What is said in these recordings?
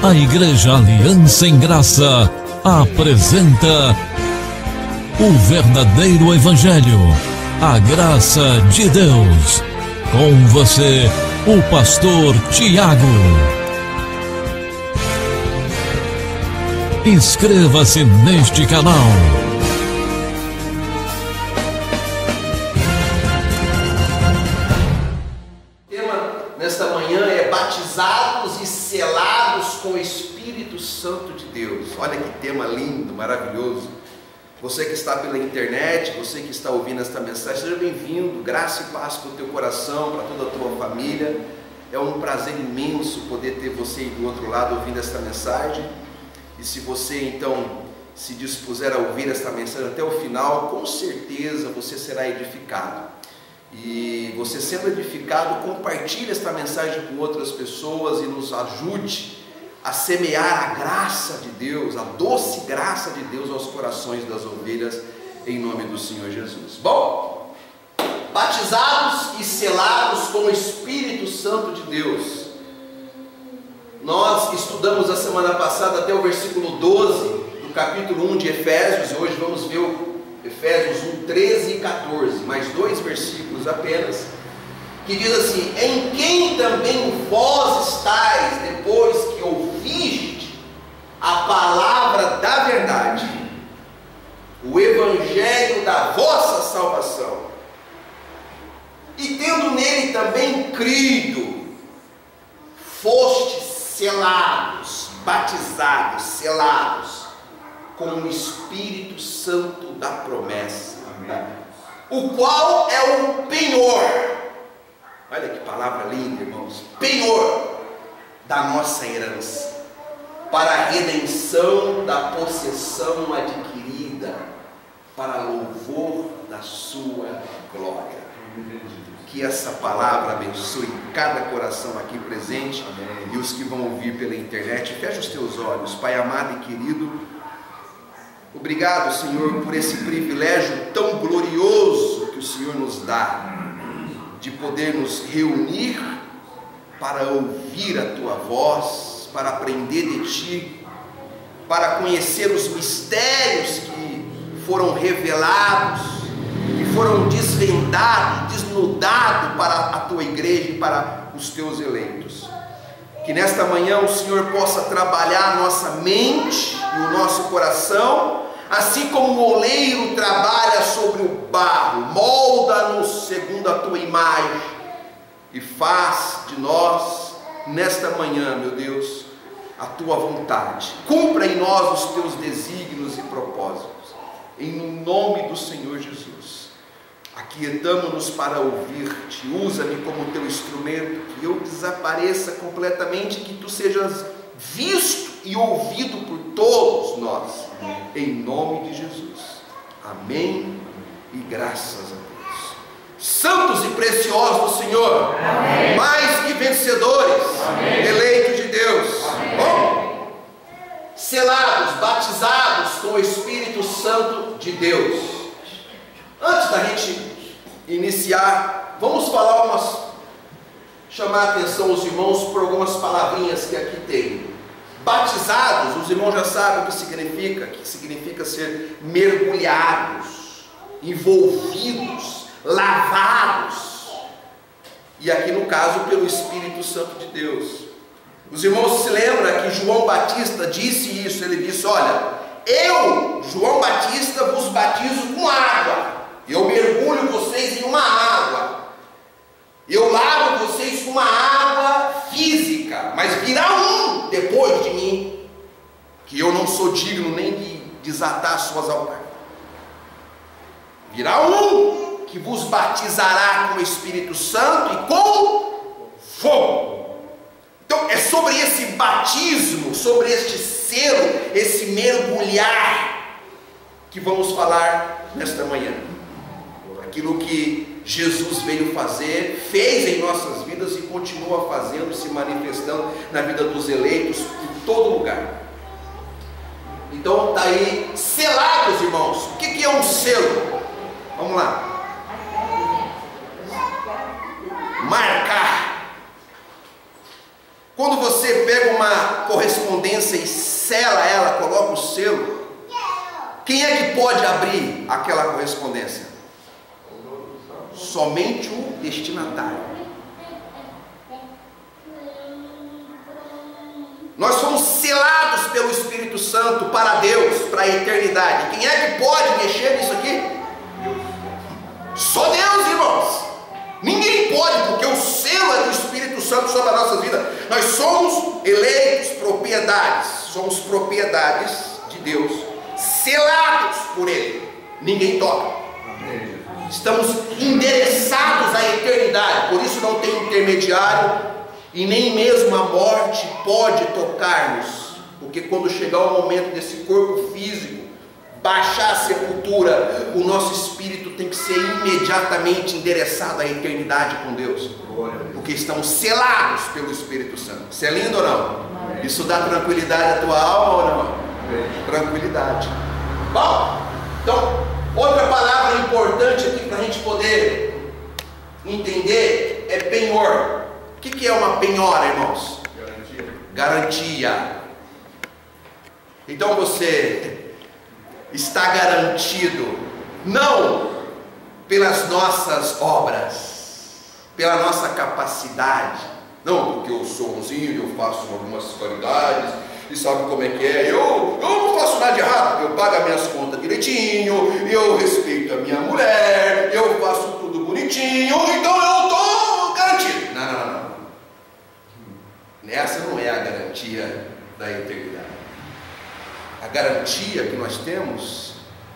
A Igreja Aliança em Graça apresenta o verdadeiro Evangelho, a graça de Deus. Com você, o pastor Tiago. Inscreva-se neste canal. O tema nesta manhã é batizados e selados com o Espírito Santo de Deus. Olha que tema lindo, maravilhoso. Você que está pela internet, você que está ouvindo esta mensagem, seja bem-vindo. Graça e paz para o teu coração, para toda a tua família. É um prazer imenso poder ter você aí do outro lado ouvindo esta mensagem. E se você então se dispuser a ouvir esta mensagem até o final, com certeza você será edificado. E você sendo edificado, compartilhe esta mensagem com outras pessoas e nos ajude a semear a graça de Deus, a doce graça de Deus aos corações das ovelhas, em nome do Senhor Jesus. Bom, batizados e selados com o Espírito Santo de Deus. Nós estudamos a semana passada até o versículo 12 do capítulo 1 de Efésios, e hoje vamos ver o Efésios 1, 13 e 14, mais dois versículos apenas, que diz assim: em quem também vós estáis, depois que ouviste a palavra da verdade, o evangelho da vossa salvação, e tendo nele também crido, fostes selados, batizados, selados com o Espírito Santo da promessa. Amém. O qual é o penhor, olha que palavra linda, irmãos, penhor da nossa herança, para a redenção da possessão adquirida, para louvor da sua glória. Que essa palavra abençoe cada coração aqui presente. Amém. E os que vão ouvir pela internet. Feche os teus olhos, Pai amado e querido. Obrigado, Senhor, por esse privilégio tão glorioso que o Senhor nos dá, de poder nos reunir para ouvir a Tua voz, para aprender de Ti, para conhecer os mistérios que foram revelados, que foram desvendados, desnudados para a Tua igreja e para os Teus eleitos. Que nesta manhã o Senhor possa trabalhar a nossa mente e o nosso coração, assim como o oleiro trabalha sobre o barro, molda-nos segundo a Tua imagem e faz de nós, nesta manhã, meu Deus, a Tua vontade. Cumpra em nós os Teus desígnios e propósitos, em nome do Senhor Jesus. Aquietamo-nos para ouvir-te. Usa-me como Teu instrumento, que eu desapareça completamente, que Tu sejas visto e ouvido por todos nós, em nome de Jesus. Amém e graças a Deus. Santos e preciosos do Senhor, amém. Mais que vencedores, amém. Eleitos de Deus, amém. Bom, selados, batizados com o Espírito Santo de Deus. Antes da gente iniciar, vamos chamar a atenção os irmãos por algumas palavrinhas que aqui tem. Batizados, os irmãos já sabem o que significa ser mergulhados, envolvidos, lavados, e aqui no caso pelo Espírito Santo de Deus. Os irmãos se lembram que João Batista disse isso, ele disse: olha, eu, João Batista, vos batizo com água, eu mergulho vocês em uma água, eu lavo vocês com uma água física, mas virá um depois de mim, que eu não sou digno nem de desatar as suas alpargatas. Virá um que vos batizará com o Espírito Santo e com fogo. Então é sobre esse batismo, sobre este selo, esse mergulhar, que vamos falar nesta manhã. Aquilo que Jesus veio fazer, fez em nossas vidas e continua fazendo, se manifestando na vida dos eleitos em todo lugar. Então está aí, selados, irmãos. O que é um selo? Vamos lá. Marcar. Quando você pega uma correspondência e sela ela, coloca o selo, quem é que pode abrir aquela correspondência? Somente o destinatário. Nós somos selados pelo Espírito Santo para Deus, para a eternidade. Quem é que pode mexer nisso aqui? Só Deus, irmãos. Ninguém pode, porque o selo é do Espírito Santo sobre a nossa vida. Nós somos eleitos, propriedades. Somos propriedades de Deus, selados por Ele. Ninguém toca. Estamos endereçados à eternidade. Por isso não tem intermediário. E nem mesmo a morte pode tocar-nos, porque quando chegar o momento desse corpo físico baixar a sepultura, o nosso espírito tem que ser imediatamente endereçado à eternidade com Deus, porque estamos selados pelo Espírito Santo. Isso é lindo ou não? Isso dá tranquilidade à tua alma ou não? Tranquilidade. Bom, então, outra palavra importante aqui para a gente poder entender é penhor. O que é uma penhora, irmãos? Garantia. Então você está garantido, não pelas nossas obras, pela nossa capacidade, não porque eu sou bonzinho, eu faço algumas qualidades, e sabe como é que é? Eu não faço nada de errado, eu pago as minhas contas direitinho, eu respeito a minha mulher, eu faço tudo bonitinho, então eu estou garantido. Não. Essa não é a garantia da eternidade. A garantia que nós temos,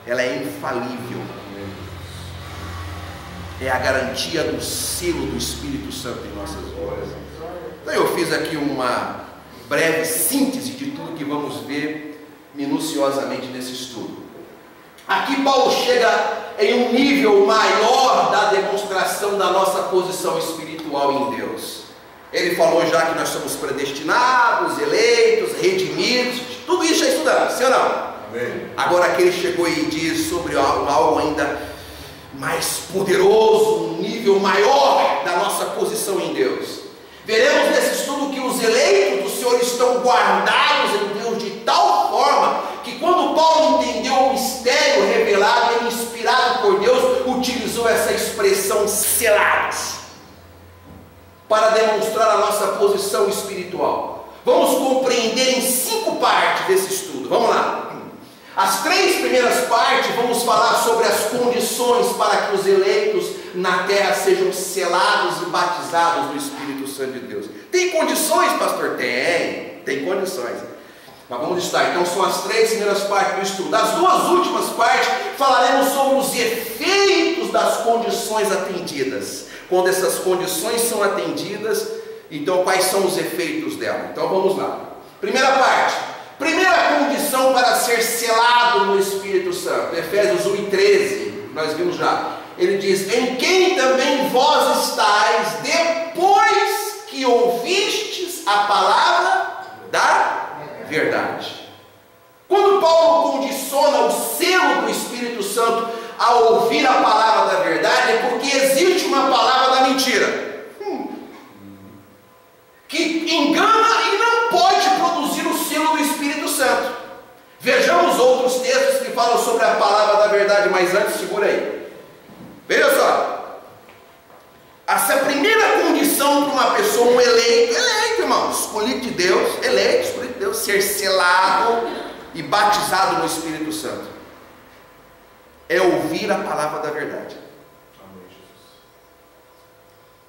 ela é infalível. É a garantia do selo do Espírito Santo em nossas vidas. Então eu fiz aqui uma breve síntese de tudo que vamos ver minuciosamente nesse estudo. Aqui Paulo chega em um nível maior da demonstração da nossa posição espiritual em Deus. Ele falou já que nós somos predestinados, eleitos, redimidos, tudo isso já estudamos, sim ou não? Amém. Agora aqui ele chegou e diz sobre algo ainda mais poderoso, um nível maior da nossa posição em Deus. Veremos nesse estudo que os eleitos do Senhor estão guardados em Deus de tal forma que quando Paulo entendeu o mistério revelado, ele, inspirado por Deus, utilizou essa expressão selados, para demonstrar a nossa posição espiritual. Vamos compreender em 5 partes desse estudo. Vamos lá. As 3 primeiras partes vamos falar sobre as condições para que os eleitos na terra sejam selados e batizados no Espírito Santo de Deus. Tem condições, pastor? Tem condições. Mas vamos estudar. Então são as 3 primeiras partes do estudo. As 2 últimas partes falaremos sobre os efeitos das condições atendidas. Quando essas condições são atendidas, então quais são os efeitos dela? Então vamos lá. Primeira parte. Primeira condição para ser selado no Espírito Santo. Efésios 1:13. Nós vimos já. Ele diz: em quem também vós estáis, depois que ouvistes a palavra da verdade. Quando Paulo condiciona o selo do Espírito Santo a ouvir a palavra da verdade, é porque existe uma palavra da mentira que engana e não pode produzir o selo do Espírito Santo. Vejamos outros textos que falam sobre a palavra da verdade, mas antes, segura aí. Veja só, essa primeira condição para uma pessoa, um eleito, irmãos, escolhido de Deus, eleito, escolhido de Deus, ser selado e batizado no Espírito Santo, é ouvir a palavra da verdade.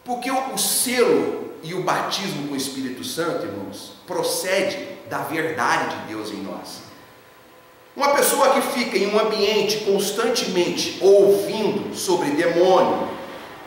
Porque o selo e o batismo com o Espírito Santo, irmãos, procede da verdade de Deus em nós. Uma pessoa que fica em um ambiente constantemente ouvindo sobre demônio,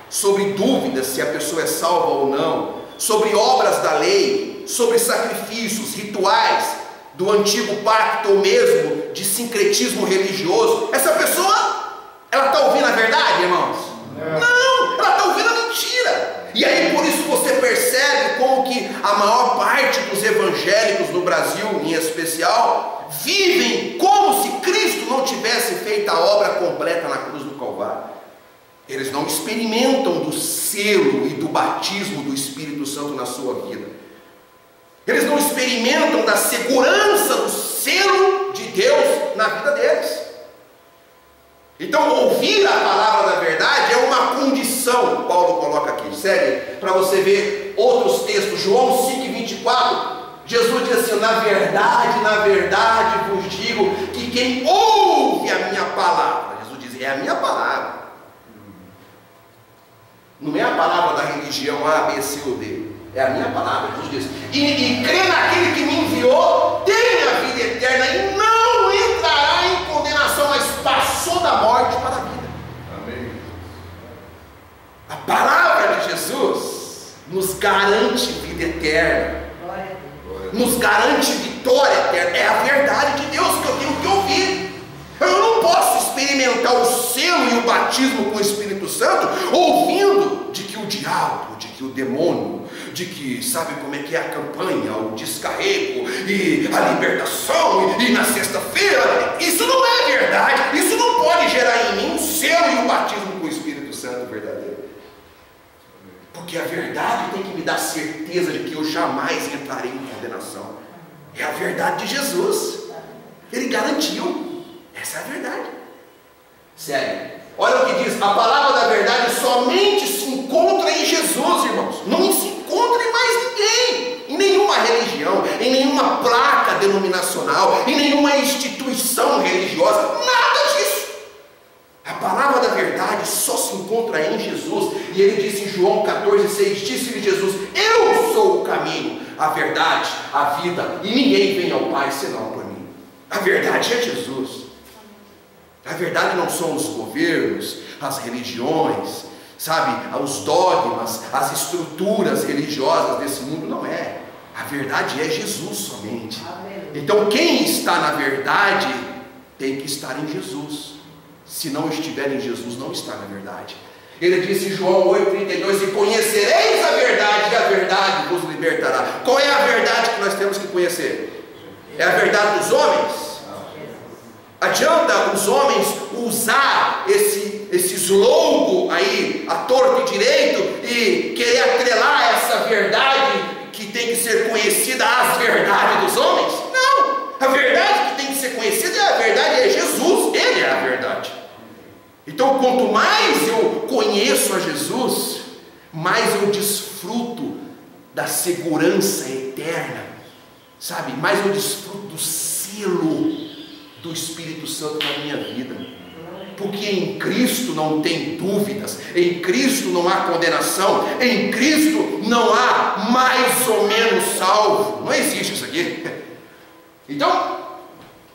sobre dúvidas se a pessoa é salva ou não, sobre obras da lei, sobre sacrifícios, rituais do antigo pacto ou mesmo de sincretismo religioso, essa pessoa, ela está ouvindo a verdade, irmãos? Não, ela está ouvindo a mentira. E aí por isso você percebe como que a maior parte dos evangélicos no Brasil, em especial, vivem como se Cristo não tivesse feito a obra completa na cruz do Calvário. Eles não experimentam do selo e do batismo do Espírito Santo na sua vida. Eles não experimentam da segurança do selo de Deus na vida deles. Então, ouvir a palavra da verdade é uma condição. Paulo coloca aqui, segue, para você ver outros textos. João 5,24, Jesus diz assim: na verdade vos digo que quem ouve a minha palavra, Jesus diz, é a minha palavra, não é a palavra da religião A, B, C ou D, é a minha palavra. Jesus diz, e crê naquele que me enviou, tem a vida eterna e não entrará em condenação, mas passou da morte para a vida. Amém. A palavra de Jesus nos garante vida eterna, nos garante vitória eterna. É a verdade de Deus que eu tenho que ouvir. Eu não posso experimentar o selo e o batismo com o Espírito Santo ouvindo de que o diabo, de que o demônio, de que sabe como é que é a campanha, o descarrego e a libertação e na sexta-feira. Isso não é verdade. Isso não pode gerar em mim o selo e o batismo com o Espírito Santo verdadeiro. Porque a verdade tem que me dar certeza de que eu jamais entrarei em condenação. É a verdade de Jesus. Ele garantiu. Essa é a verdade. Sério. Olha o que diz: a palavra da verdade somente se encontra em Jesus, irmãos. Não se encontra em mais ninguém, em nenhuma religião, em nenhuma placa denominacional, em nenhuma instituição religiosa, nada disso. A palavra da verdade só se encontra em Jesus. E ele disse em João 14,6, disse-lhe Jesus: eu sou o caminho, a verdade, a vida, e ninguém vem ao Pai senão por mim. A verdade é Jesus. A verdade não são os governos, as religiões, sabe, os dogmas, as estruturas religiosas desse mundo, não é. A verdade é Jesus somente. Então quem está na verdade tem que estar em Jesus. Se não estiver em Jesus, não está na verdade. Ele disse em João 8,32: e conhecereis a verdade, e a verdade vos libertará. Qual é a verdade que nós temos que conhecer? É a verdade dos homens? Adianta os homens usar esse slogan aí, a torto e direito, e querer atrelar essa verdade que tem que ser conhecida às verdades dos homens? Não! A verdade que tem que ser conhecida é a verdade, é Jesus. Ele é a verdade. Então, quanto mais eu conheço a Jesus, mais eu desfruto da segurança eterna, sabe? Mais eu desfruto do selo do Espírito Santo na minha vida. Porque em Cristo não tem dúvidas, em Cristo não há condenação, em Cristo não há mais ou menos salvo. Não existe isso aqui. Então,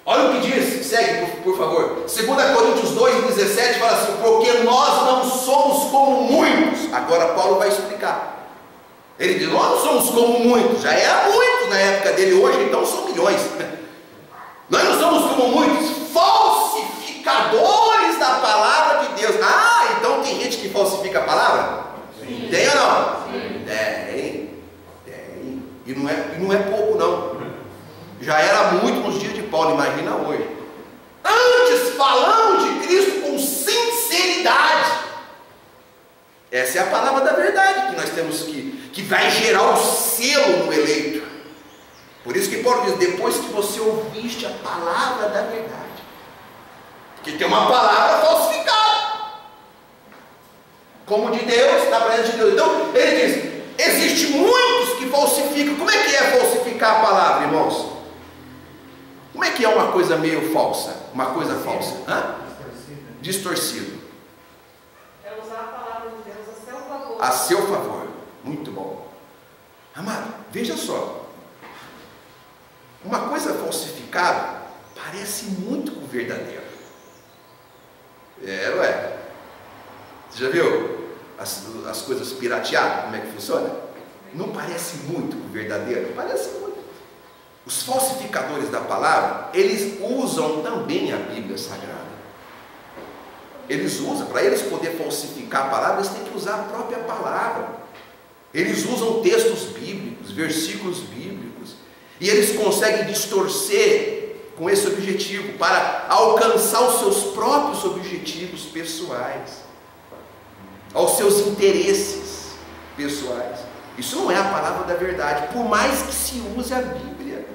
olha o que diz, segue por favor, 2 Coríntios 2,17 fala assim: porque nós não somos como muitos. Agora Paulo vai explicar. Ele diz: nós não somos como muitos. Já era muitos na época dele, hoje então são milhões. Nós não somos como muitos falsificadores da palavra de Deus. Ah, então tem gente que falsifica a palavra? Sim. Tem ou não? Sim. Tem. E não é pouco não. Já era muito nos dias de Paulo, imagina hoje. Antes falamos de Cristo com sinceridade. Essa é a palavra da verdade que nós temos que vai gerar o selo no eleito. Por isso que Paulo diz: depois que você ouviste a palavra da verdade. Porque tem uma palavra falsificada, como de Deus, na presença de Deus. Então ele diz: existem muitos que falsificam. Como é que é falsificar a palavra, irmãos? Como é que é uma coisa meio falsa? Uma coisa falsa? Hã? Distorcido. É usar a palavra de Deus a seu favor. A seu favor. Muito bom. Amado, veja só. Uma coisa falsificada parece muito com o verdadeiro. É, ué. Você já viu as coisas pirateadas? Como é que funciona? Não parece muito com o verdadeiro? Parece muito. Os falsificadores da palavra, eles usam também a Bíblia Sagrada. Eles usam, para eles poder falsificar a palavra, eles têm que usar a própria palavra. Eles usam textos bíblicos, versículos bíblicos, e eles conseguem distorcer com esse objetivo, para alcançar os seus próprios objetivos pessoais, aos seus interesses pessoais. Isso não é a palavra da verdade, por mais que se use a Bíblia.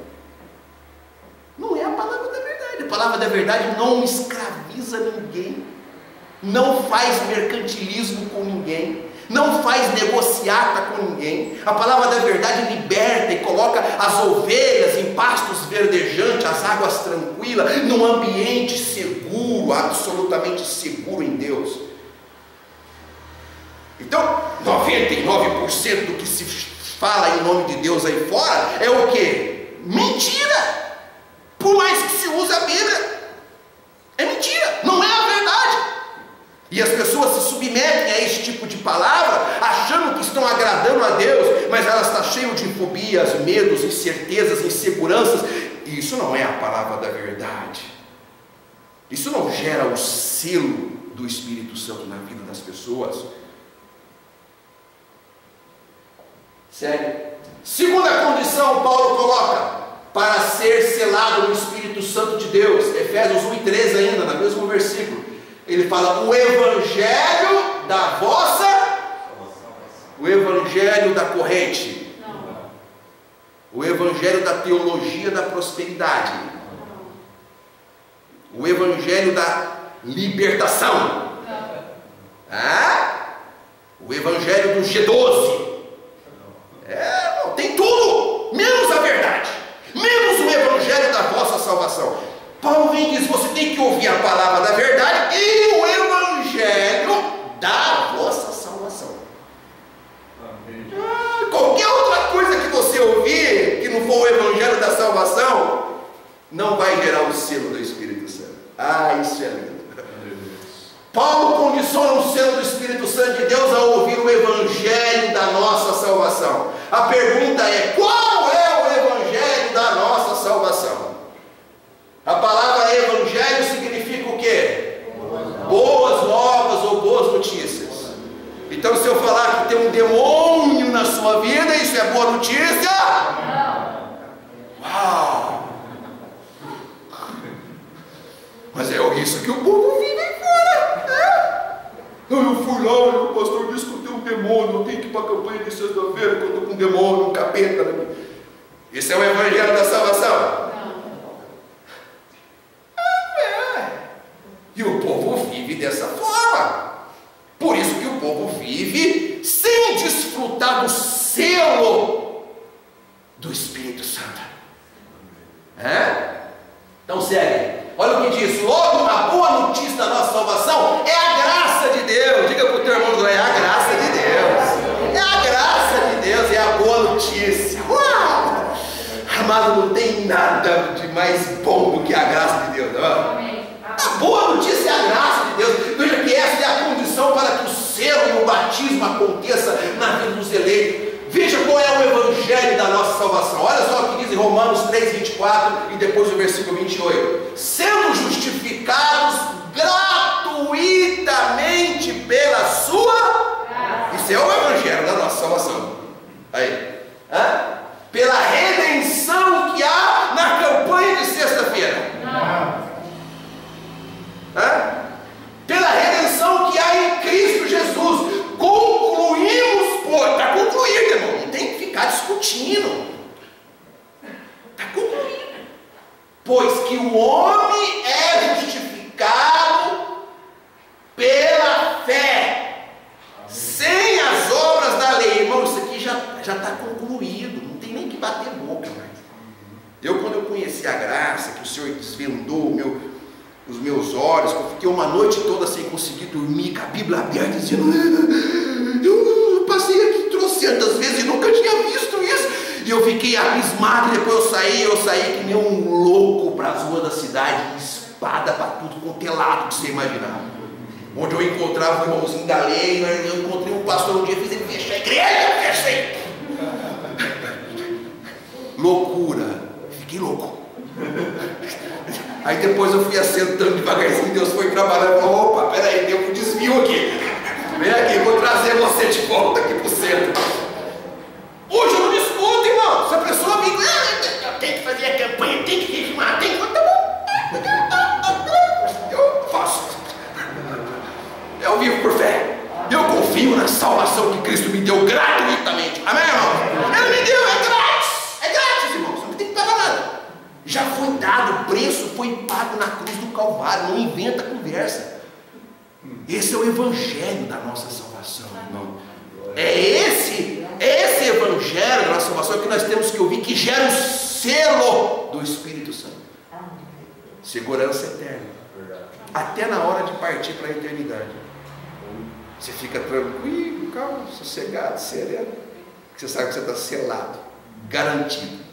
Não é a palavra da verdade. A palavra da verdade não escraviza ninguém, não faz mercantilismo com ninguém, não faz negociata com ninguém. A palavra da verdade liberta e coloca as ovelhas em pastos verdejantes, as águas tranquilas, num ambiente seguro, absolutamente seguro em Deus. Então, 99% do que se fala em nome de Deus aí fora é o quê? Mentira! Por mais que se use a Bíblia, é mentira, não é a verdade. E as pessoas se submetem a esse tipo de palavra, achando que estão agradando a Deus, mas ela está cheia de fobias, medos, incertezas, inseguranças. E isso não é a palavra da verdade. Isso não gera o selo do Espírito Santo na vida das pessoas. Sério? Segunda condição, Paulo coloca para ser selado no Espírito Santo de Deus, Efésios 1:13 ainda, no mesmo versículo, ele fala: o evangelho da vossa, o evangelho da corrente, o evangelho da teologia da prosperidade, o evangelho da libertação, o evangelho do G12, tem tudo, menos a verdade, menos o evangelho da vossa salvação. Paulo vem e diz: você tem que ouvir a palavra da verdade e o evangelho da vossa salvação. Qualquer outra coisa que você ouvir, que não for o evangelho da salvação, não vai gerar o selo do Espírito Santo. Isso é lindo. Paulo condiciona o selo do Espírito Santo de Deus a ouvir o evangelho da nossa salvação. A pergunta é: qual é o evangelho da nossa salvação? A palavra evangelho significa o quê? Boas novas ou boas notícias. Então, se eu falar que tem um demônio na sua vida, isso é boa notícia? Uau! Mas é isso que o povo vive aí fora. Eu fui lá, o pastor disse que eu tenho um demônio, eu tenho que ir para a campanha de sexta-feira, que eu estou com um demônio, um capeta. Esse é o evangelho da salvação? E o povo vive dessa forma. Por isso que o povo vive sem desfrutar do selo do Espírito Santo. Então segue. Olha o que diz: logo a boa notícia da nossa salvação é a graça de Deus. Diga para o teu irmão: é a graça de Deus. É a graça de Deus, é a boa notícia. Uau! Amado, não tem nada de mais bom do que a graça de Deus, não? A boa notícia é a graça de Deus. Veja que essa é a condição para que o selo e o batismo aconteça na vida dos eleitos. Veja qual é o evangelho da nossa salvação. Olha só o que diz em Romanos 3:24 e depois o versículo 28. Sendo justificados gratuitamente pela sua graça. Isso é o evangelho da nossa salvação. Aí. Pela redenção que há na campanha de sexta-feira. Pela redenção que há em Cristo Jesus. Concluímos, está concluído, irmão. Não tem que ficar discutindo. Está concluído. Pois que o homem é justificado pela fé, sem as obras da lei. Irmão, isso aqui já está concluído. Não tem nem que bater boca mais. Quando eu conheci a graça, que o Senhor desvendou os meus olhos, que eu fiquei uma noite toda sem conseguir dormir, com a Bíblia aberta, dizendo: eu passei aqui trocentas vezes e nunca tinha visto isso. E eu fiquei abismado. E depois eu saí que nem um louco para as ruas da cidade, espada para tudo quanto é lado que você imaginar. Onde eu encontrava um irmãozinho da lei, eu encontrei um pastor um dia, fiz ele fechar a igreja, fechei. Loucura, fiquei louco. Aí depois eu fui assentando devagarzinho, Deus foi trabalhando e falou: opa, peraí, deu um desvio aqui. Vem aqui, vou trazer você de volta aqui pro centro. Hoje eu não discuto, irmão. Se a pessoa me diz: eu tenho que fazer a campanha, tem que ritmar, tem que... Tá bom. Eu faço. Eu vivo por fé. Eu confio na salvação que Cristo me deu gratuitamente. Amém? foi pago na cruz do Calvário. Não inventa conversa. Esse é o evangelho da nossa salvação, irmão. É esse evangelho da nossa salvação que nós temos que ouvir, que gera o selo do Espírito Santo. Segurança eterna. Até na hora de partir para a eternidade. Você fica tranquilo, calmo, sossegado, sereno. Você sabe que você está selado, garantido.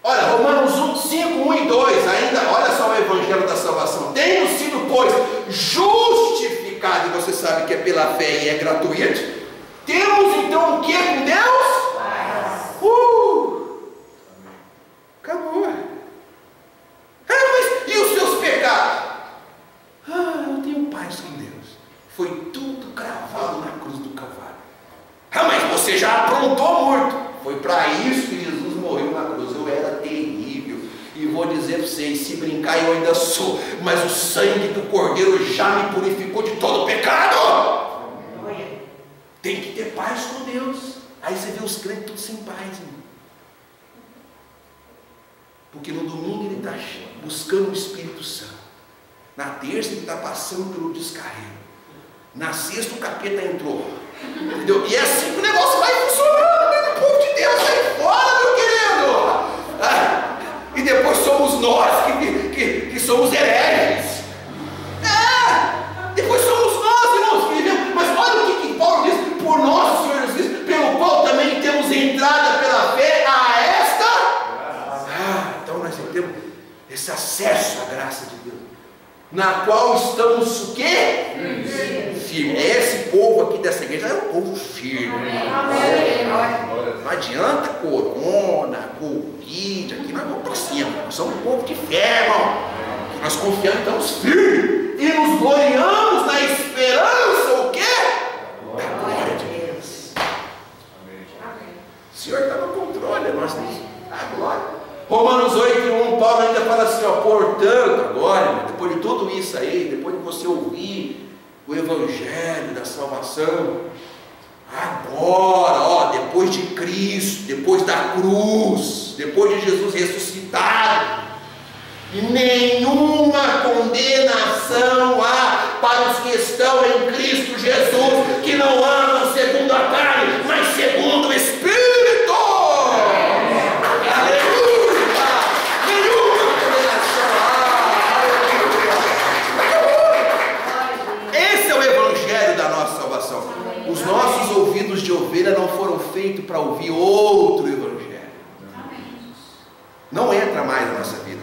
Olha, Romanos 1, 5, 1 e 2, ainda, olha só o evangelho da salvação. Tendo sido, pois, justificado, e você sabe que é pela fé e é gratuito, temos então o que com Deus? Acabou. Mas e os seus pecados? Eu tenho paz com Deus. Foi tudo cravado na cruz do Calvário. Mas você já aprontou morto. Foi para isso que Jesus morreu na cruz. Eu era terrível. E vou dizer para vocês, se brincar eu ainda sou. Mas o sangue do Cordeiro já me purificou de todo pecado. Tem que ter paz com Deus. Aí você vê os crentes todos sem paz, irmão. Porque no domingo ele está buscando o Espírito Santo. Na terça ele está passando pelo descarrego. Na sexta o capeta entrou. Entendeu? E é assim que o negócio vai funcionando. O povo de Deus sai fora, meu querido. E depois somos nós que somos hereges. Depois somos nós, irmãos, que vivemos. Mas olha o que Paulo diz: por nosso Senhor Jesus Cristo, pelo qual também temos entrada pela fé a esta. Então nós temos esse acesso à graça de Deus, na qual estamos o quê? Firme. Esse povo aqui dessa igreja é um povo firme. Não adianta corona, covid, aqui nós vamos para cima. Nós somos um povo de fé, irmão. Nós confiamos, estamos firmes e nos gloriamos na esperança, o quê? Da glória de Deus. O Senhor está no controle, nós temos a glória. Romanos 8, 1, Paulo ainda fala assim, portanto, agora, depois de tudo isso aí, depois de você ouvir o evangelho da salvação, agora, depois de Cristo, depois da cruz, depois de Jesus ressuscitado, nenhuma condenação há para os que estão em Cristo Jesus, que não andam segundo a carne, mas segundo o Espírito. Os nossos ouvidos de ovelha não foram feitos para ouvir outro evangelho. Não entra mais na nossa vida.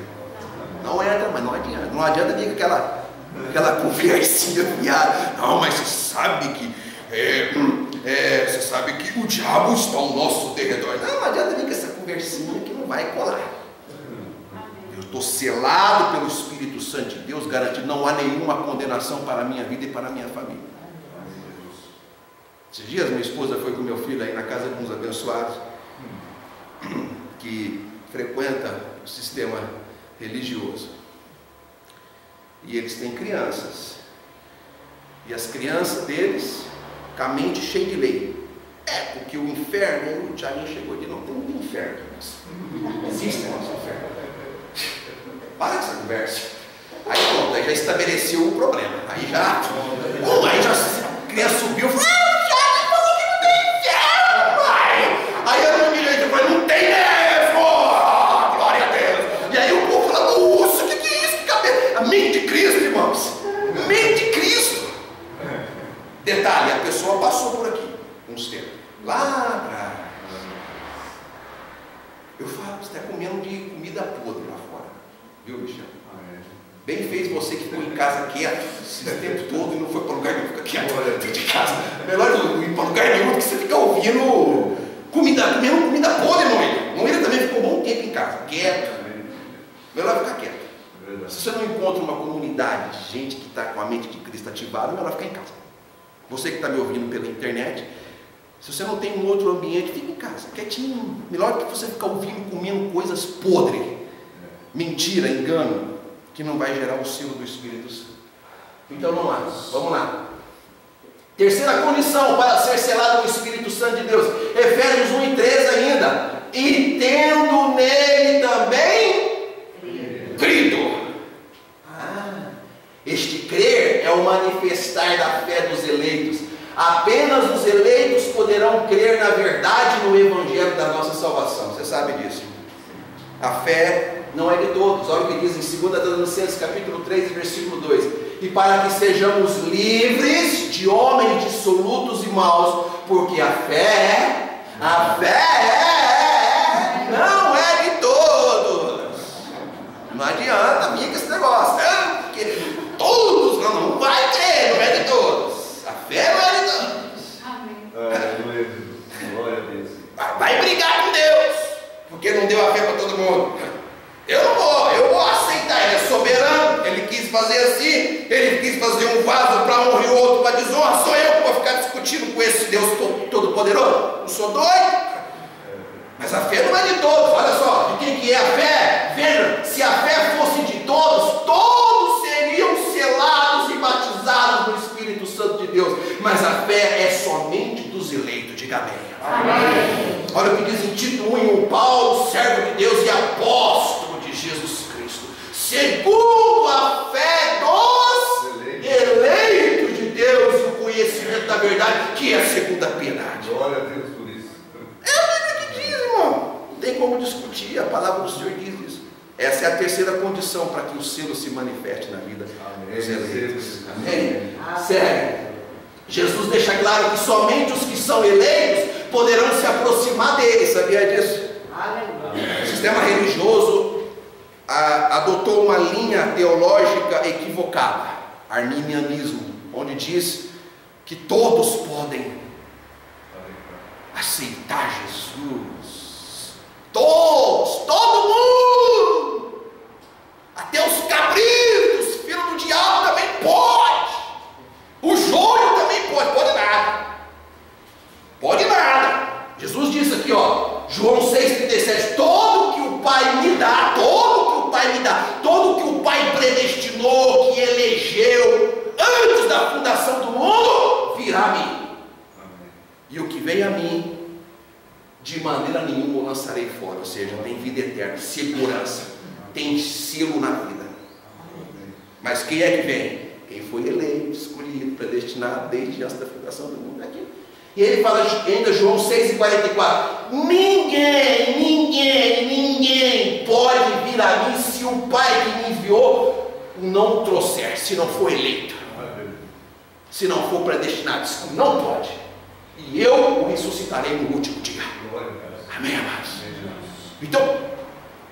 Não entra mais, não adianta. Não adianta vir com aquela conversinha fiada. Não, mas você sabe que você sabe que o diabo está ao nosso derredor. Não adianta vir com essa conversinha que não vai colar. Eu estou selado pelo Espírito Santo de Deus, garantido, não há nenhuma condenação para a minha vida e para a minha família. Esses dias minha esposa foi com meu filho aí na casa de uns abençoados que frequenta o sistema religioso. E eles têm crianças. E as crianças deles com a mente cheia de lei. Porque o inferno, o Thiago chegou de não tem muito inferno. Não existe nosso inferno. Para essa conversa. Aí pronto, aí já estabeleceu o problema. Aí já a criança subiu e falou: aí a minha igreja falou: não tem mesmo! Glória a Deus! E aí o povo falou: nossa, o que é isso? Que cabeça? A mente de Cristo, irmãos! Mente de Cristo! Detalhe, a pessoa passou por aqui uns tempos. Lá atrás. Eu falo: você está comendo de comida podre lá fora. Viu, Michel? Bem fez você que ficou em casa quieto esse tempo todo e não foi para lugar nenhum. Fica quieto dentro de casa. Melhor não ir para lugar nenhum do que você ficar ouvindo comendo comida podre, Noília. Noília também ficou um bom tempo em casa, quieto. Melhor ficar quieto. Se você não encontra uma comunidade de gente que está com a mente de Cristo ativada, melhor ficar em casa. Você que está me ouvindo pela internet, se você não tem um outro ambiente, fica em casa, quietinho. Melhor do que você ficar ouvindo, comendo coisas podres, mentira, engano, que não vai gerar o selo do Espírito Santo. Então vamos lá. Terceira condição para ser selado no Espírito Santo de Deus, Efésios 1:13 ainda. E tendo nele também Este crer é o manifestar da fé dos eleitos. Apenas os eleitos poderão crer na verdade no Evangelho da nossa salvação. Você sabe disso. A fé não é de todos. Olha o que diz em 2 Tessalonicenses capítulo 3, versículo 2. E para que sejamos livres de homens dissolutos e maus, porque a fé não é de todos. Não adianta vir com esse negócio, né? Porque todos não vai ter, não é de todos. A fé não é de todos. Amém. Glória a Deus. Vai brigar com Deus, porque não deu a fé para todo mundo. Eu vou aceitar, ele é soberano, ele quis fazer assim, ele quis fazer um vaso para honra e outro para desonra. Sou eu que vou ficar discutindo com esse Deus todo-poderoso? Não sou doido? Mas a fé não é de todos. Olha só, de quem que é a fé? Veja, se a fé fosse de todos, todos seriam selados e batizados no Espírito Santo de Deus. Mas a fé é somente dos eleitos. Diga amém. Amém. Olha o que diz em Tito 1:1: Paulo, servo de Deus e apóstolo de Jesus Cristo, segundo a fé dos eleitos de Deus e o conhecimento da verdade, que é segundo a piedade. Glória a Deus por isso. É a Bíblia que diz, irmão. Não tem como discutir, a palavra do Senhor diz isso. Essa é a terceira condição para que o selo se manifeste na vida dos eleitos. Amém? Sério. Jesus deixa claro que somente os que são eleitos poderão se aproximar dele. Sabia disso? O sistema religioso adotou uma linha teológica equivocada, arminianismo, onde diz que todos podem aceitar Jesus. Todos, todo mundo, até os cabritos, filho do diabo também pode. O joio também pode nada. Pode nada. Jesus disse aqui, ó, João 6,37: todo que o Pai me dá, todo que o Pai predestinou, que elegeu antes da fundação do mundo, virá a mim. E o que vem a mim, de maneira nenhuma o lançarei fora. Ou seja, tem vida eterna, segurança, tem selo na vida. Mas quem é que vem? Quem foi eleito, escolhido, predestinado desde antes da fundação do mundo aqui. E ele fala ainda, João 6,44: ninguém pode vir a mim se o Pai que me enviou não o trouxer, se não for eleito, se não for predestinado, não pode. E eu o ressuscitarei no último dia. Amém, amados? Então,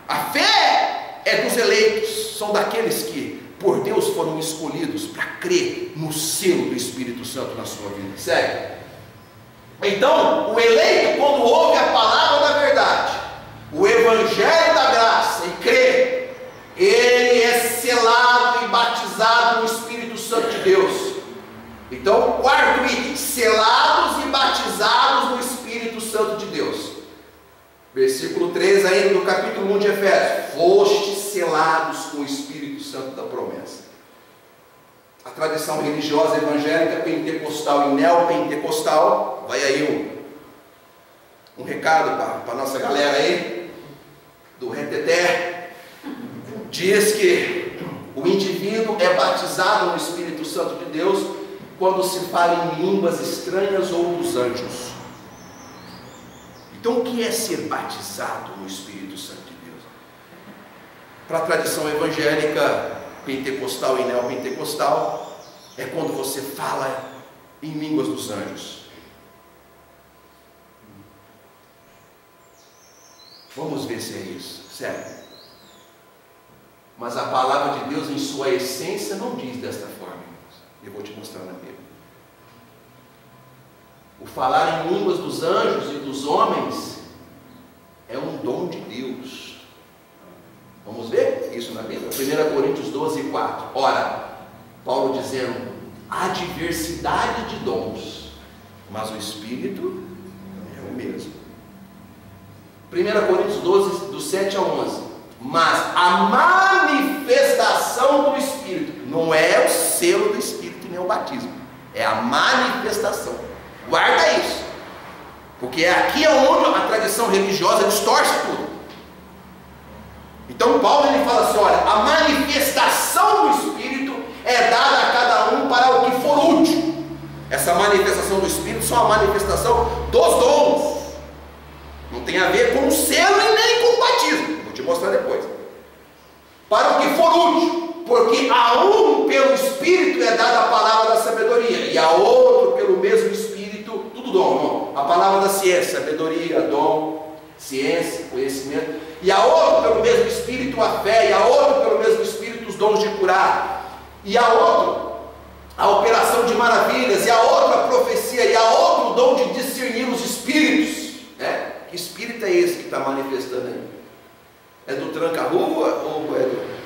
a fé é dos eleitos, são daqueles que por Deus foram escolhidos para crer no selo do Espírito Santo na sua vida. Sério? Então, o eleito, quando ouve a palavra da verdade, o Evangelho da graça, e crê, ele é selado e batizado no Espírito Santo de Deus. Então, quarto item: selados e batizados no Espírito Santo de Deus. Versículo 3 ainda do capítulo 1 de Efésios: fostes selados com o Espírito Santo da promessa. A tradição religiosa evangélica, pentecostal e neopentecostal, vai aí um recado para a nossa galera aí, do reteté, diz que o indivíduo é batizado no Espírito Santo de Deus quando se fala em línguas estranhas ou dos anjos. Então, o que é ser batizado no Espírito Santo de Deus? Para a tradição evangélica, pentecostal e neopentecostal, é quando você fala em línguas dos anjos. Vamos ver se é isso, sério. Mas a palavra de Deus, em sua essência, não diz desta forma. Eu vou te mostrar na Bíblia. O falar em línguas dos anjos e dos homens é um dom de Deus. Vamos ver isso na Bíblia? 1 Coríntios 12:4. Ora, Paulo dizendo: há diversidade de dons, mas o Espírito é o mesmo. 1 Coríntios 12, do 7 ao 11. Mas a manifestação do Espírito não é o selo do Espírito nem o batismo, é a manifestação. Guarda isso, porque é aqui onde a tradição religiosa distorce tudo. Então Paulo ele fala assim: olha, a manifestação do Espírito é a manifestação dos dons. Não tem a ver com o selo e nem com o batismo. Vou te mostrar depois. Para o que for útil, porque a um pelo Espírito é dada a palavra da sabedoria, e a outro pelo mesmo Espírito, tudo dom, irmão. A palavra da ciência, sabedoria, dom, ciência, conhecimento, e a outro pelo mesmo Espírito a fé, e a outro pelo mesmo Espírito os dons de curar, e a outro a operação de maravilhas, e a outra a profecia, e a outro o dom de discernir os espíritos. Que espírito é esse que está manifestando aí? É do tranca-rua ou é do...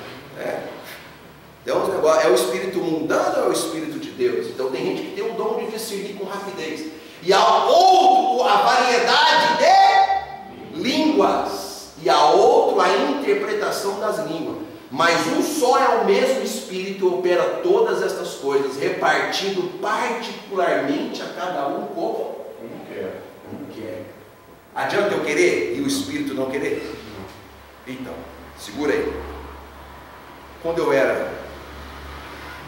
É o espírito mundano ou é o espírito de Deus? Então tem gente que tem o dom de discernir com rapidez. E há outro a variedade de línguas, e há outro a interpretação das línguas. Mas um só é o mesmo Espírito, opera todas estas coisas, repartindo particularmente a cada um como quer. Adianta eu querer e o Espírito não querer? Então, segura aí. Quando eu era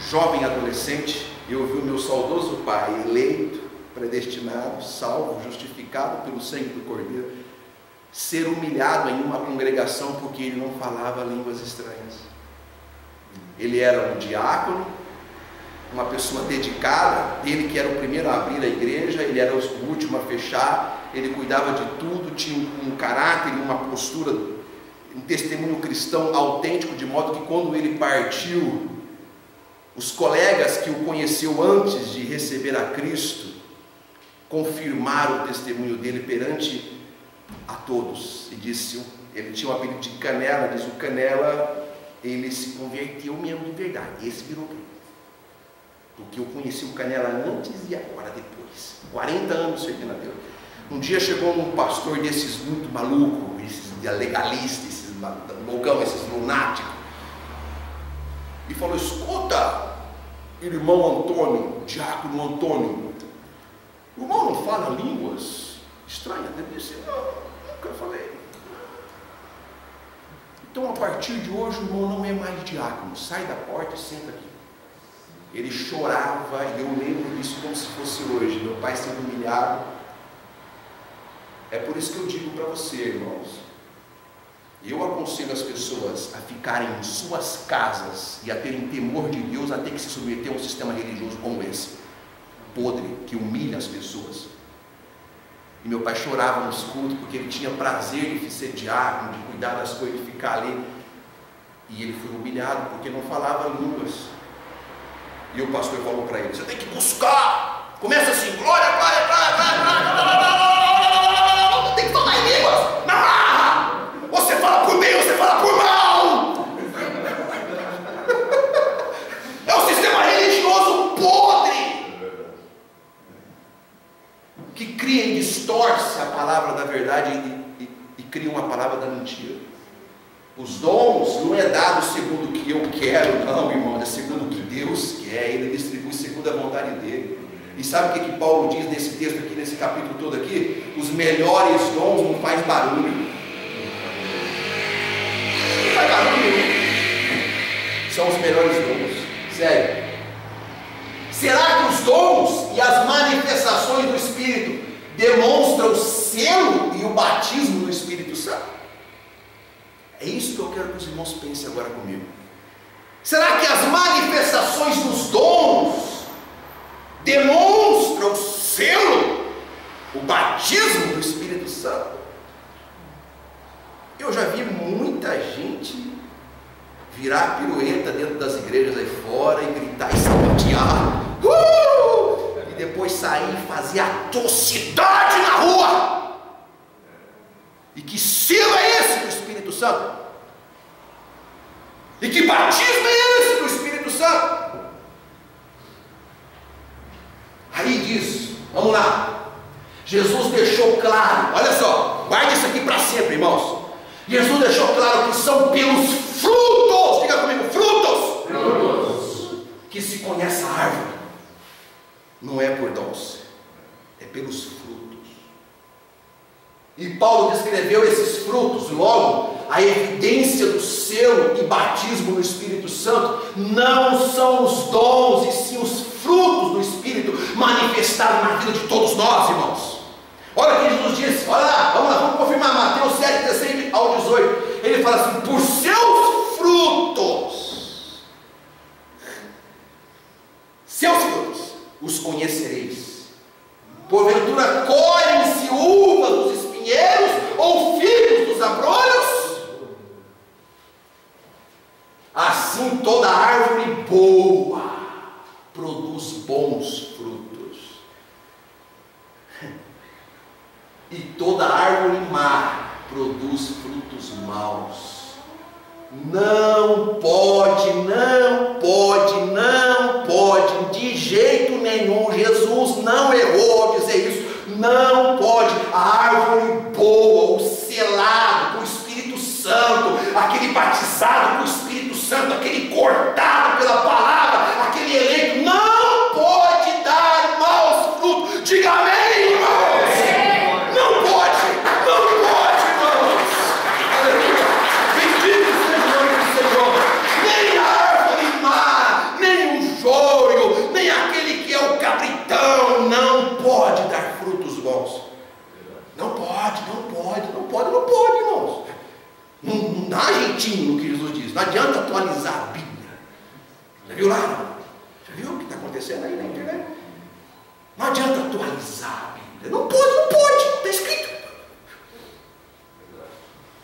jovem adolescente, eu vi o meu saudoso pai, eleito, predestinado, salvo, justificado pelo sangue do Cordeiro, ser humilhado em uma congregação porque ele não falava línguas estranhas. Ele era um diácono, uma pessoa dedicada, ele que era o primeiro a abrir a igreja, ele era o último a fechar, ele cuidava de tudo, tinha um caráter, uma postura, um testemunho cristão autêntico, de modo que quando ele partiu, os colegas que o conheceu antes de receber a Cristo confirmaram o testemunho dele perante a todos, e disse, ele tinha o apelido de Canela, diz o Canela, ele se converteu mesmo de verdade, esse virou crente, porque eu conheci o Canela antes e agora depois, 40 anos servindo a Deus. Um dia chegou um pastor desses muito maluco, esses legalistas, esses loucão, esses lunáticos, e falou, escuta, irmão Antônio, diácono Antônio, o irmão não fala línguas estranhas? Ele disse, não, nunca falei. Então a partir de hoje o irmão não é mais diácono, sai da porta e senta aqui. Ele chorava, e eu lembro disso como se fosse hoje, meu pai sendo humilhado. É por isso que eu digo para você, irmãos, eu aconselho as pessoas a ficarem em suas casas e a terem temor de Deus até que se submeter a um sistema religioso como esse, podre, que humilha as pessoas. E meu pai chorava nos cultos porque ele tinha prazer de ser diácono, de cuidar das coisas, de ficar ali. E ele foi humilhado porque não falava línguas. E o pastor falou para ele, você tem que buscar, começa assim, glória, glória, glória, glória, glória, glória, não tem que falar em línguas, não, você fala por bem, você fala por mal. É um sistema religioso podre, que cria e distorce a palavra da verdade e cria uma palavra da mentira. Os dons não é dado segundo o que eu quero, não, irmão, é segundo o que Deus quer, Ele distribui segundo a vontade dEle. E sabe o que Paulo diz nesse texto aqui, nesse capítulo todo aqui? Os melhores dons não faz barulho. Não faz barulho nenhum. São os melhores dons, sério. Será que os dons e as manifestações do Espírito demonstram o selo e o batismo do Espírito Santo? É isso que eu quero que os irmãos pensem agora comigo. Será que as manifestações dos dons demonstram o selo, o batismo do Espírito Santo? Eu já vi muita gente virar pirueta dentro das igrejas aí fora e gritar e sapatear, e depois sair e fazer atrocidade na rua. E que selo é esse do Espírito Santo? E que batismo é esse do Espírito Santo? Aí diz, vamos lá, Jesus deixou claro, olha só, guarde isso aqui para sempre, irmãos. Jesus deixou claro que são pelos frutos, diga comigo, frutos, que se conhece a árvore. Não é por dons, é pelos frutos. E Paulo descreveu esses frutos. Logo, a evidência do selo e batismo no Espírito Santo não são os dons, e sim os frutos do Espírito, manifestado na vida de todos nós, irmãos. Olha o que Jesus disse, olha lá, vamos confirmar Mateus 7, 16 ao 18. Ele fala assim: por seus frutos, os conhecereis. Porventura colhem-se uvas dos espinheiros ou figos dos abrolhos? Assim toda árvore boa produz bons frutos, e toda árvore má produz frutos maus. Não pode, de jeito nenhum. Jesus não errou ao dizer isso. Não pode. A árvore boa, o selado com o Espírito Santo, aquele batizado com o Espírito Santo, aquele cortado pela palavra, aquele eleito, não pode dar maus frutos. Diga amém, irmãos. Não pode, irmãos. Bendito seja o nome do Senhor. Nem a árvore má, nem o joio, nem aquele que é o cabritão não pode dar frutos bons. Não pode, irmãos. Não dá jeitinho no que Jesus diz. Não adianta atualizar a Bíblia. Já viu lá? Já viu o que está acontecendo aí na internet? Não adianta atualizar a Bíblia. Não pode. Está escrito.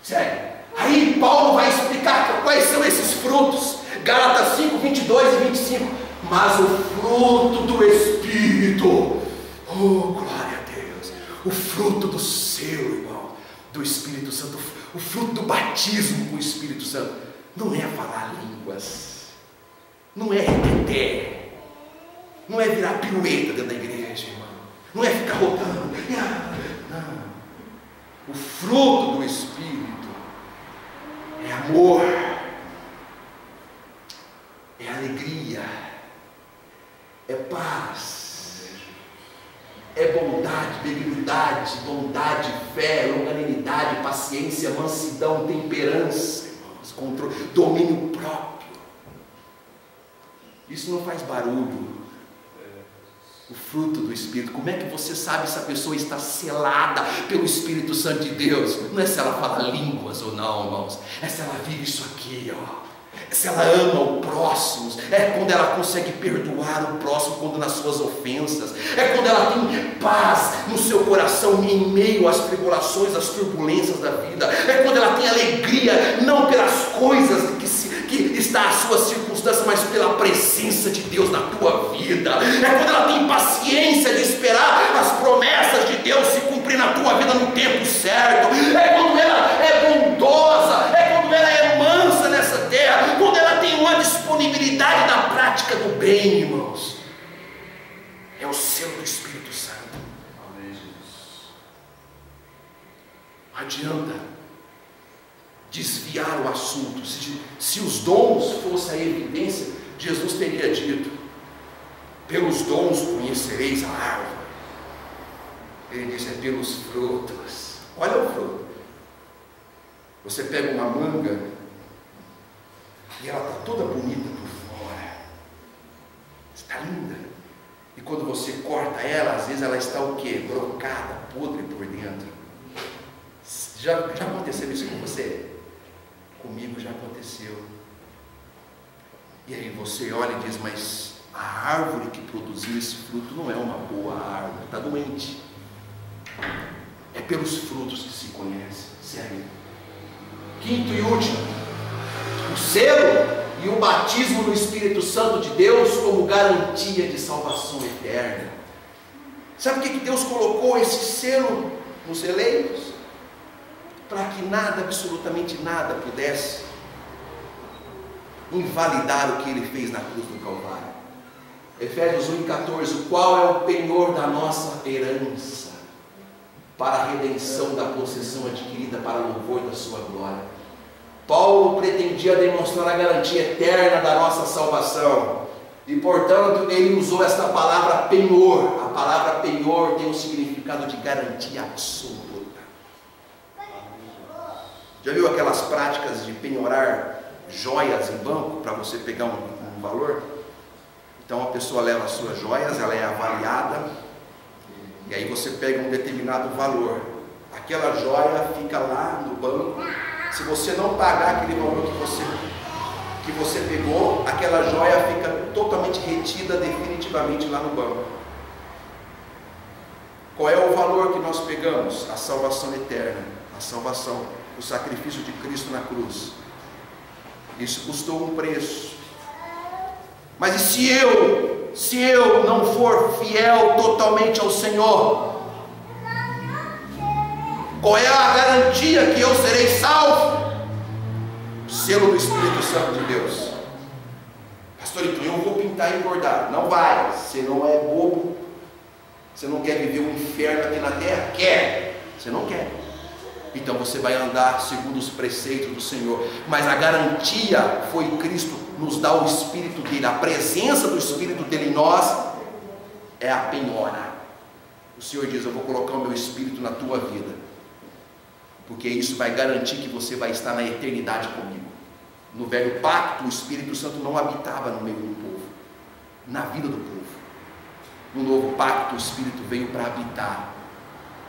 Sério. Aí Paulo vai explicar quais são esses frutos. Gálatas 5, 22 e 25. Mas o fruto do Espírito, oh glória a Deus, o fruto do seu, irmão, do Espírito Santo, o fruto do batismo com o Espírito Santo, não é falar línguas, não é reteté, não é virar pirueta dentro da igreja, irmão, não é ficar rodando, não. O fruto do Espírito é amor, é alegria, é paz, é bondade, benignidade, bondade, fé, longanimidade, paciência, mansidão, temperança, irmãos, controle, domínio próprio. Isso não faz barulho. O fruto do Espírito, como é que você sabe se a pessoa está selada pelo Espírito Santo de Deus? Não é se ela fala línguas ou não, irmãos, é se ela vive isso aqui, ó. Se ela ama o próximo, é quando ela consegue perdoar o próximo quando nas suas ofensas, é quando ela tem paz no seu coração em meio às tribulações, às turbulências da vida, é quando ela tem alegria não pelas coisas que está a sua circunstância, mas pela presença de Deus na tua vida, é quando ela tem paciência de esperar as promessas de Deus se cumprir na tua vida no tempo certo, é quando ela é bondosa, é quando ela é mansa nessa terra, quando ela tem uma disponibilidade na prática do bem, irmãos. É o selo do Espírito Santo. Amém, Jesus. Não adianta desviar o assunto. Se os dons fossem a evidência, Jesus teria dito: pelos dons conhecereis a árvore. Ele disse: é pelos frutos. Olha o fruto. Você pega uma manga e ela está toda bonita por fora, está linda, e quando você corta ela, às vezes ela está o quê? Brocada, podre por dentro. Já aconteceu isso com você? Comigo já aconteceu. E aí você olha e diz: mas a árvore que produziu esse fruto não é uma boa árvore, está doente. É pelos frutos que se conhece. Sério. Quinto e último, o selo e o batismo no Espírito Santo de Deus como garantia de salvação eterna. Sabe o que Deus colocou esse selo nos eleitos? Para que nada, absolutamente nada, pudesse invalidar o que Ele fez na cruz do Calvário. Efésios 1,14: o qual é o penhor da nossa herança, para a redenção da possessão adquirida para louvor da sua glória. Paulo pretendia demonstrar a garantia eterna da nossa salvação, e portanto ele usou esta palavra penhor. A palavra penhor tem um significado de garantia absoluta. Já viu aquelas práticas de penhorar joias em banco para você pegar um valor? Então a pessoa leva as suas joias, ela é avaliada, e aí você pega um determinado valor. Aquela joia fica lá no banco. Se você não pagar aquele valor que você pegou, aquela joia fica totalmente retida definitivamente lá no banco. Qual é o valor que nós pegamos? A salvação eterna, a salvação, o sacrifício de Cristo na cruz. Isso custou um preço. Mas e se eu não for fiel totalmente ao Senhor? Qual é a garantia que eu serei salvo? O selo do Espírito Santo de Deus. Pastor, então eu vou pintar e bordar. Não vai, você não é bobo. Você não quer viver um inferno aqui na terra? Quer, você não quer. Então você vai andar segundo os preceitos do Senhor. Mas a garantia foi Cristo nos dar o Espírito dele. A presença do Espírito dele em nós é a penhora. O Senhor diz: eu vou colocar o meu Espírito na tua vida, porque isso vai garantir que você vai estar na eternidade comigo. No velho pacto, o Espírito Santo não habitava no meio do povo, na vida do povo. No novo pacto, o Espírito veio para habitar.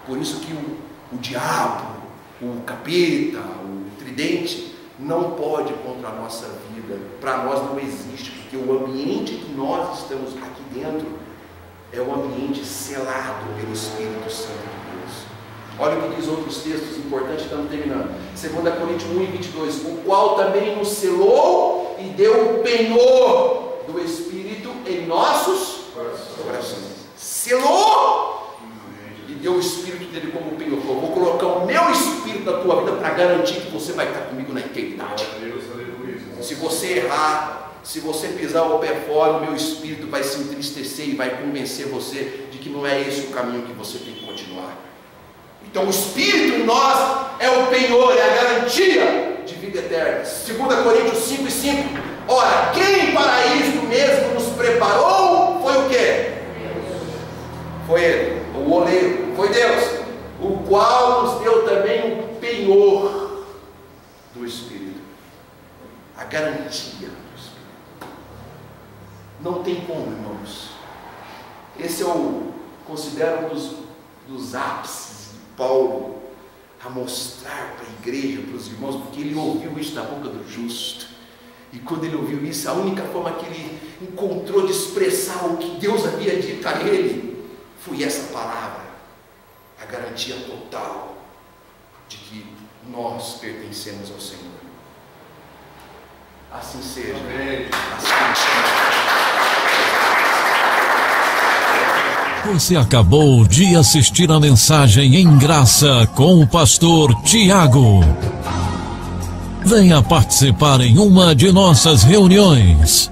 Por isso que o diabo, o capeta, o tridente, não pode contra a nossa vida. Para nós não existe, porque o ambiente que nós estamos aqui dentro é um ambiente selado pelo Espírito Santo de Deus. Olha o que diz outros textos importantes, estamos terminando. 2 Coríntios 1:22, o qual também nos selou e deu o penhor do Espírito em nossos corações. Selou e deu o Espírito dele como penhor. Eu vou colocar o meu Espírito na tua vida para garantir que você vai estar comigo na eternidade. Se você errar, se você pisar o pé fora, o meu Espírito vai se entristecer e vai convencer você de que não é esse o caminho que você tem que continuar. Então o Espírito em nós é o penhor, é a garantia de vida eterna. 2 Coríntios 5:5. Ora, quem para isto mesmo nos preparou foi o quê? Foi Ele, o oleiro, foi Deus, o qual nos deu também o penhor do Espírito, a garantia do Espírito. Não tem como, irmãos. Esse eu considero um dos ápices de Paulo a mostrar para a igreja, para os irmãos, porque ele ouviu isso da boca do justo. E quando ele ouviu isso, a única forma que ele encontrou de expressar o que Deus havia dito a ele foi essa palavra, a garantia total de que nós pertencemos ao Senhor. Assim seja. Assim seja. Você acabou de assistir a mensagem em graça com o pastor Tiago. Venha participar em uma de nossas reuniões.